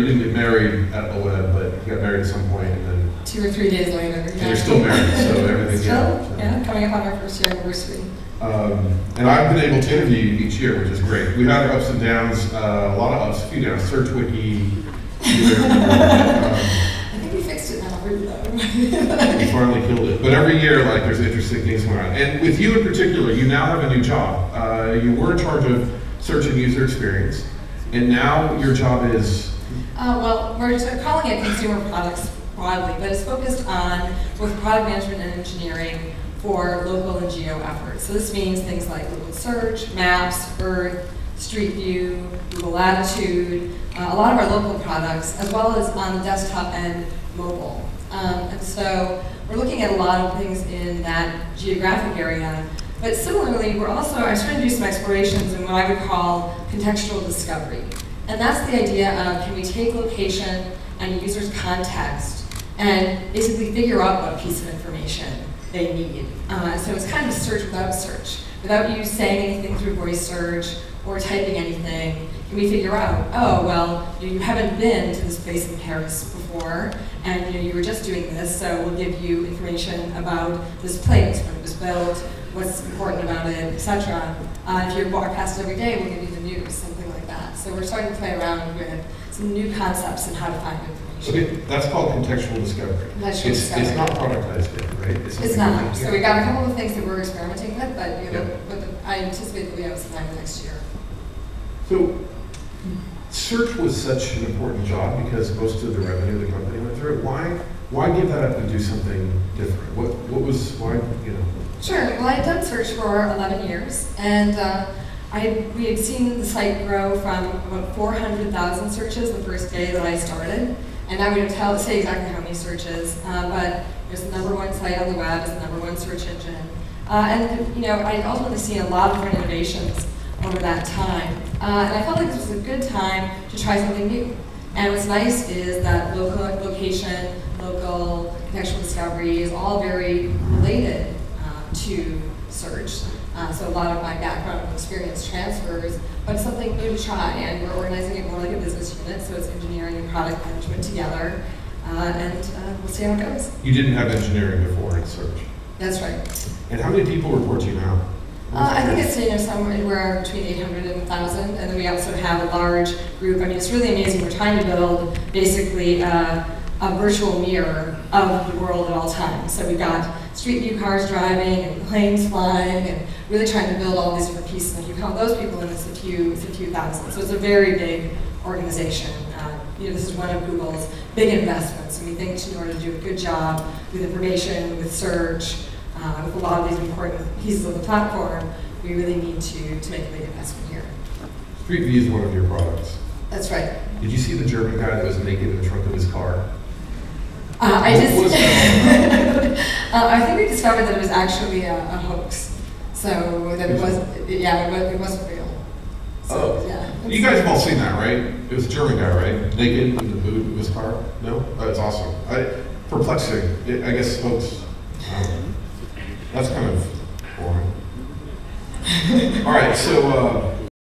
You didn't get married at the web, but you got married at some point, and then 2 or 3 days later. And you're still married, so everything's still, yeah, coming up on our first year anniversary. And I've been able to interview you each year, which is great. We've had our ups and downs, a lot of ups, a few downs. SearchWiki. I think we fixed it now, really though. We finally killed it. But every year, like, there's interesting things going on. And with you in particular, you now have a new job. You were in charge of search and user experience, and now your job is. Well, we're calling it consumer products broadly, but it's focused on both product management and engineering for local and geo efforts. So this means things like Google Search, Maps, Earth, Street View, Google Latitude, a lot of our local products, as well as on the desktop and mobile. And so we're looking at a lot of things in that geographic area. But similarly, I'm trying to do some explorations in what I would call contextual discovery. And that's the idea of, can we take location and a user's context and basically figure out what piece of information they need. So it's kind of search without search. Without you saying anything through voice search or typing anything, can we figure out, oh, well, you haven't been to this place in Paris before, and you were just doing this, so we'll give you information about this place, when it was built, what's important about it, etc. If you walk past it every day, we'll give you the news, something like that. So we're starting to play around with some new concepts in how to find information. Okay, that's called contextual discovery. It's not productized yet, right? It's not. So we got a couple of things that we're experimenting with, but I anticipate that we have some time next year. So search was such an important job because most of the revenue of the company went through it. Why give that up and do something different? Why? Sure. Well, I had done search for 11 years, and we had seen the site grow from about 400,000 searches the first day that I started. And I would say exactly how many searches, but it was the #1 site on the web, it's the #1 search engine. And I ultimately seen a lot of different innovations over that time. And I felt like this was a good time to try something new. And what's nice is that location, local contextual discovery is all very related to search. So a lot of my background and experience transfers, but it's something new to try, and we're organizing it more like a business unit, so it's engineering and product management together, and we'll see how it goes. You didn't have engineering before in search? That's right. And how many people report to you now? I think it's somewhere between 800 and 1,000, and then we also have a large group. I mean, it's really amazing. We're trying to build basically a virtual mirror of the world at all times. So we've got street view cars driving and planes flying, and really trying to build all these different pieces. And if you count those people in, it's a few thousand. So it's a very big organization. This is one of Google's big investments, and we think in order to do a good job with information, with search, with a lot of these important pieces of the platform, we really need to make a big investment here. Street View is one of your products. That's right. Did you see the German guy that was naked in the trunk of his car? I think we discovered that it was actually a hoax. So that it wasn't real. So, yeah. You guys have all seen that, right? It was a German guy, right? Naked in the boot of his car? No? That's awesome. Perplexing. I guess folks, that's kind of boring. All right, so